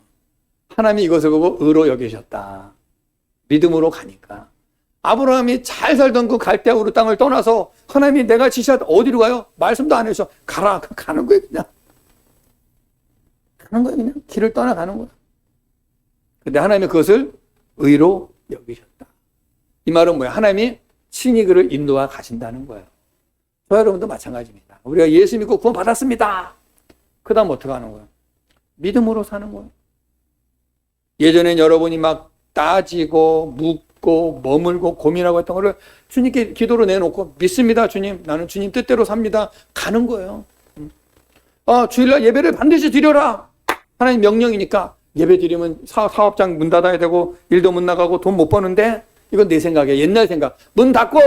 하나님이 이것을 보고 의로 여기셨다. 믿음으로 가니까. 아브라함이 잘 살던 그 갈대아우르 땅을 떠나서 하나님이 내가 지시하다 어디로 가요? 말씀도 안 해서 가라. 가는 거예요, 그냥. 가는 거예요, 그냥. 길을 떠나가는 거예요. 근데 하나님이 그것을 의로 여기셨다. 이 말은 뭐야? 하나님이 친히 그를 인도하 가신다는 거예요. 저 여러분도 마찬가지입니다. 우리가 예수 믿고 구원 받았습니다. 그 다음 어떻게 하는 거예요? 믿음으로 사는 거예요. 예전엔 여러분이 막 따지고 묻고 머물고 고민하고 했던 거를 주님께 기도로 내놓고 믿습니다, 주님. 나는 주님 뜻대로 삽니다. 가는 거예요. 주일날 예배를 반드시 드려라. 하나님 명령이니까 예배 드리면 사업장 문 닫아야 되고 일도 못 나가고 돈 못 버는데 이건 내 생각이야. 옛날 생각. 문 닫고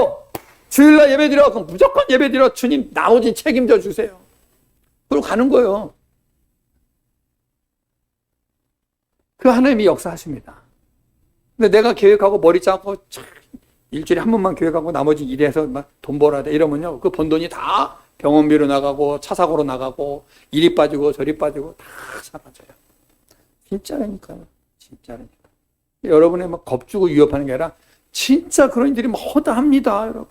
주일날 예배 드려. 그럼 무조건 예배 드려. 주님 나머지 책임져 주세요. 그리고 가는 거예요. 그 하나님이 역사하십니다. 근데 내가 계획하고 머리 짜고 일주일에 한 번만 계획하고 나머지 일해서 막 돈 벌어야 돼 이러면요. 그 번 돈이 다 병원비로 나가고 차 사고로 나가고 이리 빠지고 저리 빠지고 다 사라져요. 진짜라니까요. 진짜라니까. 여러분의 막 겁주고 위협하는 게 아니라 진짜 그런 일들이 막 허다합니다, 여러분.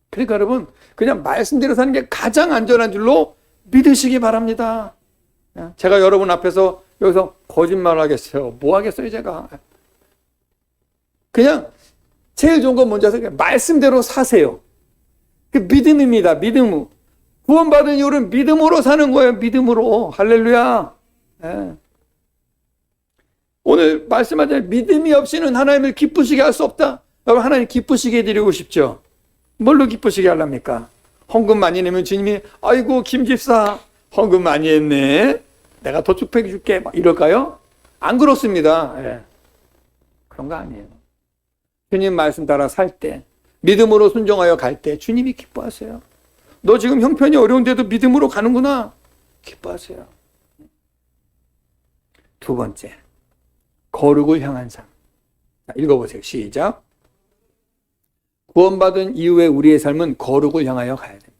그러니까 여러분 그냥 말씀대로 사는 게 가장 안전한 줄로 믿으시기 바랍니다. 제가 여러분 앞에서 여기서 거짓말 하겠어요? 뭐 하겠어요, 제가? 그냥 제일 좋은 건 뭔지 아세요? 말씀대로 사세요. 그 믿음입니다. 믿음. 구원받은 이유는 믿음으로 사는 거예요. 믿음으로. 할렐루야. 네. 오늘 말씀하자면 믿음이 없이는 하나님을 기쁘시게 할 수 없다. 여러분 하나님 기쁘시게 해드리고 싶죠? 뭘로 기쁘시게 하랍니까? 헌금 많이 내면 주님이 아이고 김 집사 헌금 많이 했네. 내가 더 축복해 줄게. 막 이럴까요? 안 그렇습니다. 네. 그런 거 아니에요. 주님 말씀 따라 살 때, 믿음으로 순종하여 갈 때 주님이 기뻐하세요. 너 지금 형편이 어려운데도 믿음으로 가는구나. 기뻐하세요. 두 번째, 거룩을 향한 삶. 읽어보세요. 시작. 구원받은 이후에 우리의 삶은 거룩을 향하여 가야 됩니다.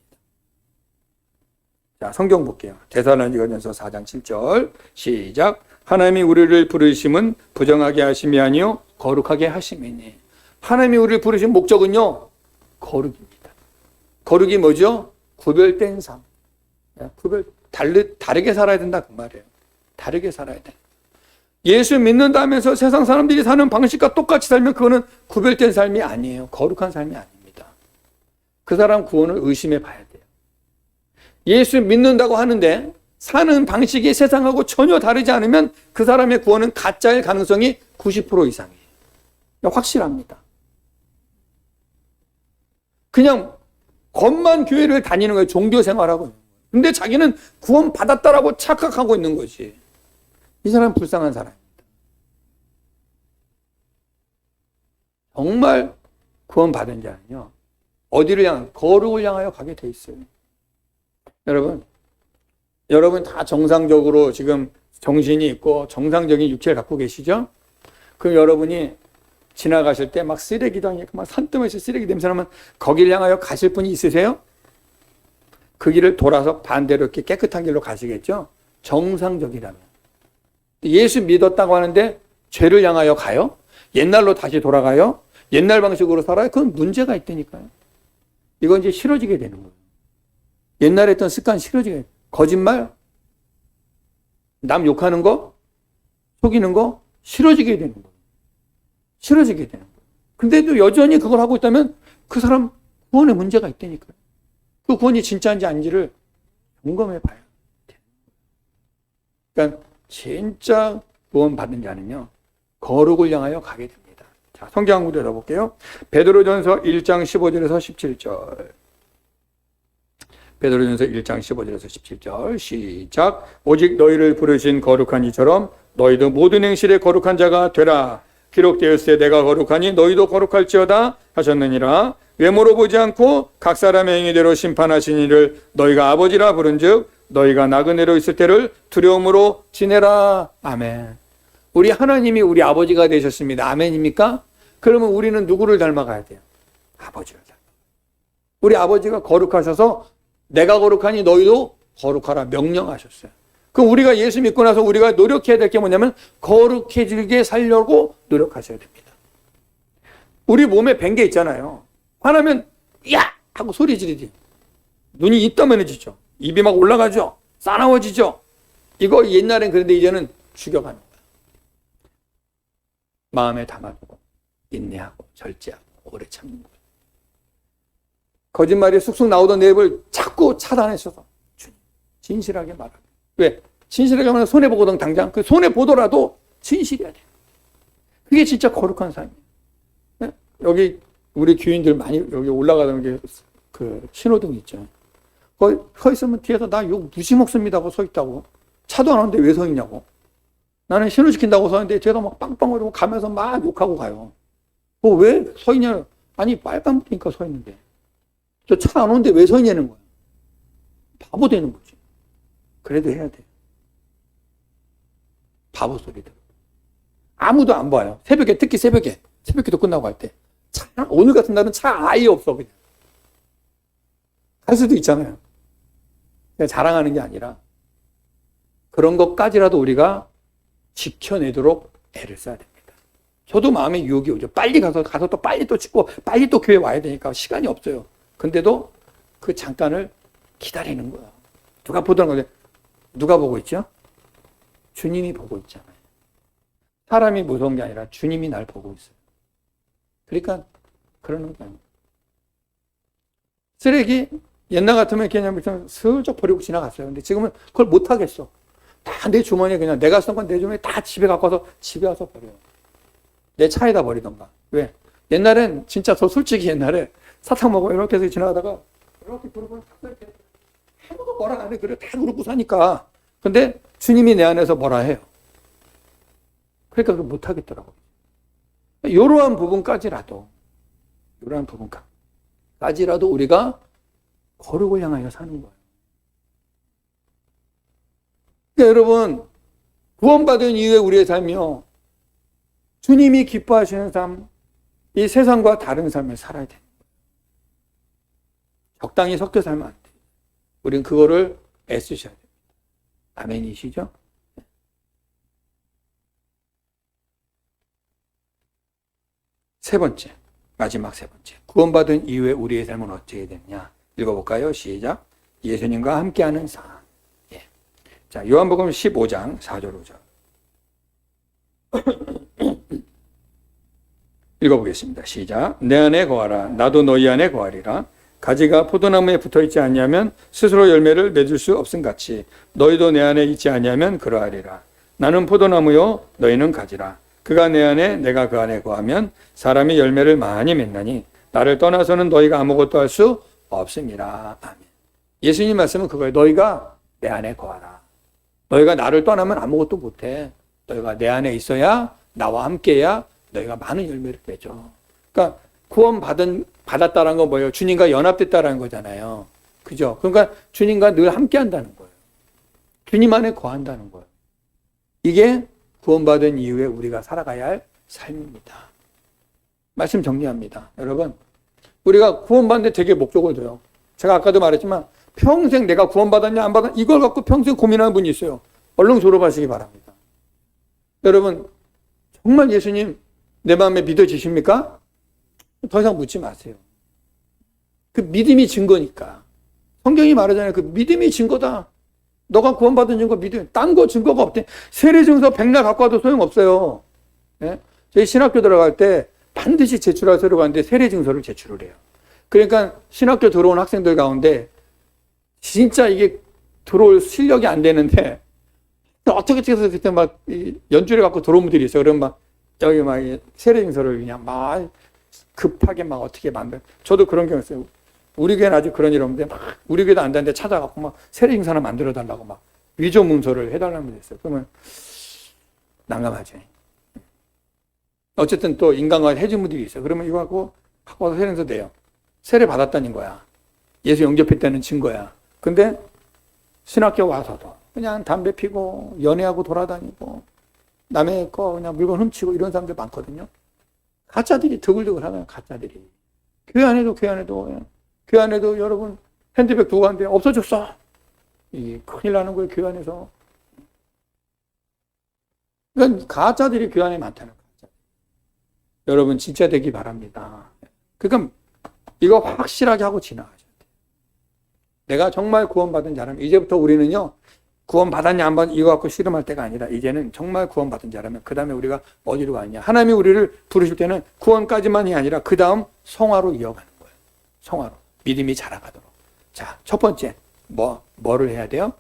자, 성경 볼게요. 데살로니가전서 4장 7절 시작. 하나님이 우리를 부르심은 부정하게 하심이 아니요 거룩하게 하심이니. 하나님이 우리를 부르신 목적은요 거룩입니다. 거룩이 뭐죠? 구별된 삶. 다르게 살아야 된다 그 말이에요. 다르게 살아야 돼. 예수 믿는다면서 세상 사람들이 사는 방식과 똑같이 살면 그거는 구별된 삶이 아니에요. 거룩한 삶이 아닙니다. 그 사람 구원을 의심해 봐야 돼요. 예수 믿는다고 하는데 사는 방식이 세상하고 전혀 다르지 않으면 그 사람의 구원은 가짜일 가능성이 90% 이상이에요. 확실합니다. 그냥 겉만 교회를 다니는 거예요. 종교 생활하고. 근데 자기는 구원 받았다라고 착각하고 있는 거지. 이 사람은 불쌍한 사람입니다. 정말 구원 받은 자는요. 어디를 향하여? 거룩을 향하여 가게 돼 있어요. 여러분 다 정상적으로 지금 정신이 있고 정상적인 육체를 갖고 계시죠? 그럼 여러분이 지나가실 때 막 쓰레기도 아니고 막 산더미에서 쓰레기 냄새 나면 거기를 향하여 가실 분이 있으세요? 그 길을 돌아서 반대로 이렇게 깨끗한 길로 가시겠죠? 정상적이라면. 예수 믿었다고 하는데 죄를 향하여 가요? 옛날로 다시 돌아가요? 옛날 방식으로 살아요? 그건 문제가 있다니까요. 이건 이제 싫어지게 되는 거예요. 옛날에 했던 습관 싫어지게 돼요. 거짓말, 남 욕하는 거, 속이는 거 싫어지게 되는 거예요. 싫어지게 되는 거예요. 근데도 여전히 그걸 하고 있다면 그 사람 구원에 문제가 있다니까요. 그 구원이 진짜인지 아닌지를 점검해 봐야 돼요. 그러니까 진짜 구원 받은 자는요 거룩을 향하여 가게 됩니다. 자, 성경 한 구절 더 볼게요. 베드로전서 1장 15절에서 17절. 베드로전서 1장 15절에서 17절 시작. 오직 너희를 부르신 거룩한 이처럼 너희도 모든 행실에 거룩한 자가 되라. 기록되었으되 내가 거룩하니 너희도 거룩할지어다 하셨느니라. 외모로 보지 않고 각 사람의 행위대로 심판하신 이를 너희가 아버지라 부른즉 너희가 나그네로 있을 때를 두려움으로 지내라. 아멘. 우리 하나님이 우리 아버지가 되셨습니다. 아멘입니까? 그러면 우리는 누구를 닮아가야 돼요? 아버지를 닮아. 우리 아버지가 거룩하셔서 내가 거룩하니 너희도 거룩하라 명령하셨어요. 그럼 우리가 예수 믿고 나서 우리가 노력해야 될 게 뭐냐면 거룩해지게 살려고 노력하셔야 됩니다. 우리 몸에 뱅개 있잖아요. 화나면 야! 하고 소리 지르지. 눈이 이따만해지죠. 입이 막 올라가죠. 싸나워지죠. 이거 옛날엔 그런데 이제는 죽여가는 거예요. 마음에 담아두고 인내하고 절제하고 오래 참는 거예요. 거짓말이 쑥쑥 나오던 내 입을 자꾸 차단하셔서 진실하게 말하고. 왜? 진실하게 하면 손해보거든 당장. 그 손해보더라도 진실해야 돼요. 그게 진짜 거룩한 삶이에요. 네? 여기 우리 교인들 많이 여기 올라가는 게 그 신호등 있죠. 거기 서 있으면 뒤에서 나 욕 무시 먹습니다 하고 서 있다고. 차도 안 오는데 왜 서 있냐고. 나는 신호시킨다고 서 있는데 뒤에서 막 빵빵거리고 가면서 막 욕하고 가요. 왜 서 있냐. 아니 빨간불이니까 서 있는데. 저 차 안 오는데 왜 서 있냐는 거야. 바보 되는 거지. 그래도 해야 돼. 바보 소리들. 아무도 안 봐요. 새벽에, 특히 새벽기도 끝나고 할 때. 차, 오늘 같은 날은 차 아예 없어, 그냥. 갈 수도 있잖아요. 그냥 자랑하는 게 아니라 그런 것까지라도 우리가 지켜내도록 애를 써야 됩니다. 저도 마음에 유혹이 오죠. 빨리 가서 또 빨리 또 찍고 빨리 또 교회 와야 되니까 시간이 없어요. 근데도 그 잠깐을 기다리는 거야. 누가 보더라는 거죠. 누가 보고 있죠? 주님이 보고 있잖아요. 사람이 무서운 게 아니라 주님이 날 보고 있어요. 그러니까 그러는 거예요. 쓰레기 옛날 같으면 그냥 슬쩍 버리고 지나갔어요. 근데 지금은 그걸 못 하겠어. 다 내 주머니에 그냥 내가 쓴 건 내 주머니에 다 집에 갖고 와서 집에 와서 버려요. 내 차에다 버리던가. 왜? 옛날엔 진짜 저 솔직히 옛날에 사탕 먹어 이렇게 해서 지나가다가 이렇게 그러고 이렇게 아무도 뭐라 안 해. 그래 다 그러고 사니까. 근데 주님이 내 안에서 뭐라 해요. 그러니까 그걸 못 하겠더라고요. 이러한 부분까지라도 우리가 거룩을 향하여 사는 거예요. 그러니까 여러분 구원받은 이후에 우리의 삶이요. 주님이 기뻐하시는 삶, 이 세상과 다른 삶을 살아야 돼요. 적당히 섞여 살면 안 돼요. 우리는 그거를 애쓰셔야 됩니다. 아멘이시죠? 세 번째, 마지막 세 번째. 구원받은 이후에 우리의 삶은 어떻게 되느냐? 읽어볼까요? 시작. 예수님과 함께하는 삶. 예. 자, 요한복음 15장 4절 5절. 읽어보겠습니다. 시작. 내 안에 거하라. 나도 너희 안에 거하리라. 가지가 포도나무에 붙어있지 않냐면 스스로 열매를 맺을 수 없음같이 너희도 내 안에 있지 않냐면 그러하리라. 나는 포도나무요 너희는 가지라. 그가 내 안에 내가 그 안에 거하면 사람이 열매를 많이 맺나니 나를 떠나서는 너희가 아무것도 할 수 없습니다. 아멘. 예수님 말씀은 그거예요. 너희가 내 안에 거하라. 너희가 나를 떠나면 아무것도 못해. 너희가 내 안에 있어야 나와 함께해야 너희가 많은 열매를 맺어. 그러니까 받았다는 건 뭐예요? 주님과 연합됐다는 거잖아요. 그죠? 그러니까 주님과 늘 함께 한다는 거예요. 주님 안에 거한다는 거예요. 이게 구원받은 이후에 우리가 살아가야 할 삶입니다. 말씀 정리합니다. 여러분, 우리가 구원받는데 되게 목적을 둬요. 제가 아까도 말했지만 평생 내가 구원받았냐 안 받았냐 이걸 갖고 평생 고민하는 분이 있어요. 얼른 졸업하시기 바랍니다. 여러분, 정말 예수님 내 마음에 믿어지십니까? 더 이상 묻지 마세요. 그 믿음이 증거니까. 성경이 말하잖아요. 그 믿음이 증거다. 너가 구원받은 증거 믿음. 딴 거 증거가 없대. 세례증서 백날 갖고 와도 소용없어요. 예? 저희 신학교 들어갈 때 반드시 제출하세요 가는데 세례증서를 제출을 해요. 그러니까 신학교 들어온 학생들 가운데 진짜 이게 들어올 실력이 안 되는데 어떻게 해서 그때 막 연주를 갖고 들어온 분들이 있어요. 그러면 막 여기 막 세례인서를 그냥 막 급하게 막 어떻게 만들. 저도 그런 경우 있어요. 우리 교회는 아직 그런 일 없는데 막 우리 교회도 안 되는데 찾아갖고 막 세례인서나 만들어 달라고 막 위조 문서를 해달라는 게 있어요. 그러면 난감하죠. 어쨌든 또 인간과 해준 분들이 있어요. 그러면 이거 갖고 와서 세례인서 내요. 세례 받았다는 거야. 예수 영접했다는 증거야. 근데 신학교 와서도 그냥 담배 피고 연애하고 돌아다니고 남의 거 그냥 물건 훔치고 이런 사람들 많거든요. 가짜들이 드글드글하면 가짜들이. 교회 안에도 여러분 핸드백 두고 갔는데 없어졌어. 이 큰일 나는 거예요. 교회 안에서. 그러니까 가짜들이 교회 안에 많다는 거죠. 여러분 진짜 되기 바랍니다. 그러니까 이거 확실하게 하고 지나가셔야 돼요. 내가 정말 구원받은 자라면 이제부터 우리는요. 구원받았냐 안 받았냐 이거 갖고 씨름할 때가 아니라 이제는 정말 구원받은 자라면 그 다음에 우리가 어디로 가느냐. 하나님이 우리를 부르실 때는 구원까지만이 아니라 그 다음 성화로 이어가는 거예요. 성화로. 믿음이 자라가도록. 자, 첫 번째 뭐를 해야 돼요?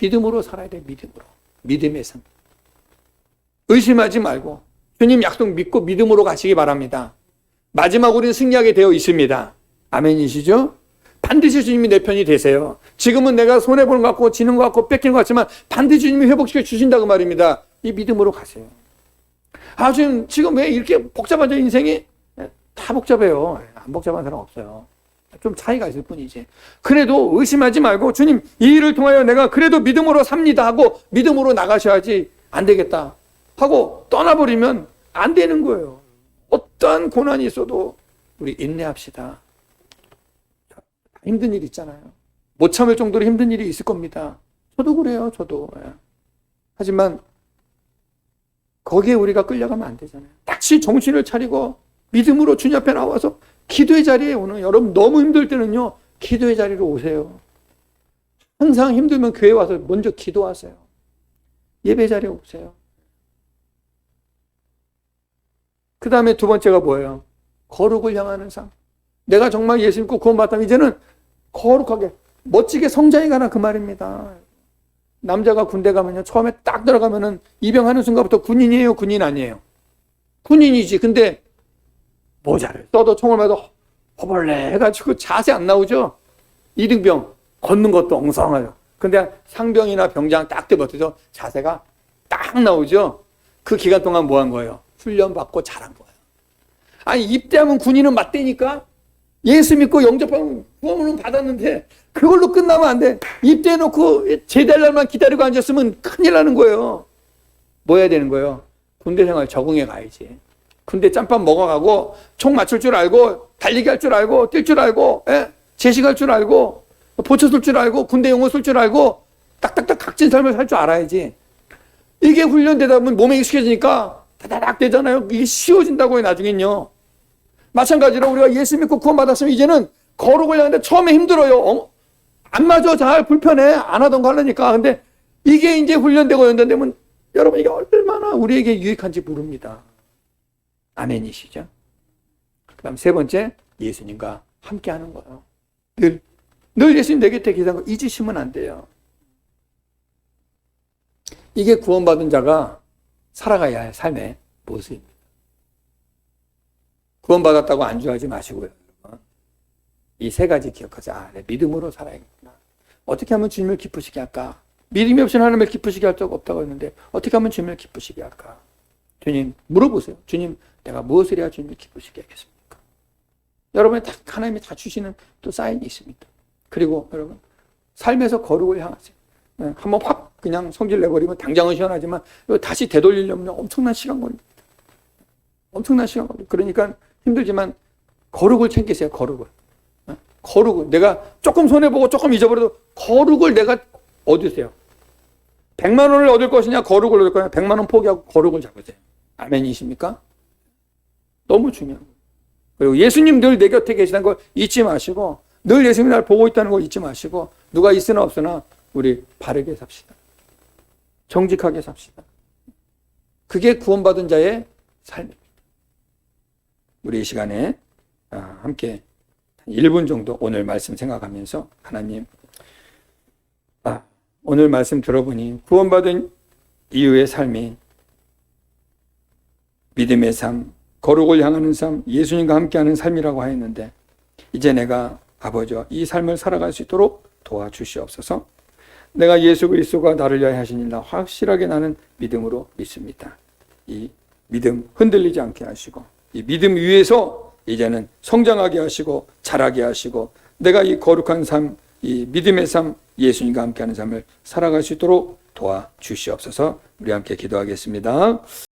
믿음으로 살아야 돼요. 믿음으로. 믿음의 삶. 의심하지 말고 주님 약속 믿고 믿음으로 가시기 바랍니다. 마지막 우리는 승리하게 되어 있습니다. 아멘이시죠? 반드시 주님이 내 편이 되세요. 지금은 내가 손해보는 것 같고 지는 것 같고 뺏기는 것 같지만 반드시 주님이 회복시켜 주신다고 말입니다. 이 믿음으로 가세요. 아, 지금 왜 이렇게 복잡하죠, 인생이? 다 복잡해요. 안 복잡한 사람 없어요. 좀 차이가 있을 뿐이지. 그래도 의심하지 말고 주님 이 일을 통하여 내가 그래도 믿음으로 삽니다 하고 믿음으로 나가셔야지. 안 되겠다 하고 떠나버리면 안 되는 거예요. 어떠한 고난이 있어도 우리 인내합시다. 힘든 일 있잖아요. 못 참을 정도로 힘든 일이 있을 겁니다. 저도 그래요. 저도. 하지만 거기에 우리가 끌려가면 안 되잖아요. 다시 정신을 차리고 믿음으로 주님 앞에 나와서 기도의 자리에 오는, 여러분 너무 힘들 때는요. 기도의 자리로 오세요. 항상 힘들면 교회 와서 먼저 기도하세요. 예배 자리에 오세요. 그 다음에 두 번째가 뭐예요? 거룩을 향하는 삶. 내가 정말 예수 믿고 구원받았다면 이제는 거룩하게 멋지게 성장해 가나 그 말입니다. 남자가 군대 가면요. 처음에 딱 들어가면은 입영하는 순간부터 군인이에요? 군인 아니에요? 군인이지. 근데 모자를 써도 총을 맞아 허벌레 해가지고 자세 안 나오죠? 이등병 걷는 것도 엉성하죠. 근데 상병이나 병장 딱 돼버려서 자세가 딱 나오죠? 그 기간 동안 뭐 한 거예요? 훈련받고 잘한 거예요. 아니 입대하면 군인은 맞대니까 예수 믿고 영접하면 구원은 받았는데 그걸로 끝나면 안 돼. 입대해놓고 제대할 날만 기다리고 앉았으면 큰일 나는 거예요. 뭐 해야 되는 거예요? 군대 생활 적응해 가야지. 군대 짬밥 먹어가고 총 맞출 줄 알고 달리기 할 줄 알고 뛸 줄 알고 제식할 줄 알고 보초 쓸 줄 알고 군대 용어 쓸 줄 알고 딱딱딱 각진 삶을 살 줄 알아야지. 이게 훈련되다 보면 몸에 익숙해지니까 다다닥 되잖아요. 이게 쉬워진다고요 나중엔요. 마찬가지로 우리가 예수 믿고 구원받았으면 이제는 거룩을 하는데 처음에 힘들어요. 안 맞아. 잘 불편해. 안 하던 거 하려니까. 근데 이게 이제 훈련되고 연단되면 여러분 이게 얼마나 우리에게 유익한지 모릅니다. 아멘이시죠? 그 다음 세 번째, 예수님과 함께 하는 거예요. 늘 예수님 내 곁에 계시는 거 잊으시면 안 돼요. 이게 구원받은 자가 살아가야 할 삶의 모습입니다. 구원받았다고 안주하지 마시고요. 이 세 가지 기억하자. 내 믿음으로 살아야겠구나. 어떻게 하면 주님을 기쁘시게 할까? 믿음이 없이는 하나님을 기쁘시게 할 수가 없다고 했는데 어떻게 하면 주님을 기쁘시게 할까? 주님 물어보세요. 주님 내가 무엇을 해야 주님을 기쁘시게 하겠습니까? 여러분이 다 하나님이 다 주시는 또 사인이 있습니다. 그리고 여러분 삶에서 거룩을 향하세요. 한번 확 그냥 성질 내버리면 당장은 시원하지만 다시 되돌리려면 엄청난 시간 걸립니다. 엄청난 시간 걸립니다. 그러니까 힘들지만 거룩을 챙기세요. 거룩을 내가 조금 손해보고 조금 잊어버려도 거룩을 내가 얻으세요. 100만 원을 얻을 것이냐 거룩을 얻을 거냐 100만 원 포기하고 거룩을 잡으세요. 아멘이십니까? 너무 중요한 거예요. 그리고 예수님 늘 내 곁에 계시다는 걸 잊지 마시고 늘 예수님이 날 보고 있다는 걸 잊지 마시고 누가 있으나 없으나 우리 바르게 삽시다. 정직하게 삽시다. 그게 구원받은 자의 삶입니다. 우리 이 시간에 함께 1분 정도 오늘 말씀 생각하면서 하나님 오늘 말씀 들어보니 구원받은 이후의 삶이 믿음의 삶, 거룩을 향하는 삶, 예수님과 함께하는 삶이라고 하였는데 이제 내가 아버지와 이 삶을 살아갈 수 있도록 도와주시옵소서. 내가 예수 그리스도가 나를 위하여 하신 일을 확실하게 나는 믿음으로 믿습니다. 이 믿음 흔들리지 않게 하시고 이 믿음 위에서 이제는 성장하게 하시고 자라게 하시고 내가 이 거룩한 삶, 이 믿음의 삶, 예수님과 함께하는 삶을 살아갈 수 있도록 도와주시옵소서. 우리 함께 기도하겠습니다.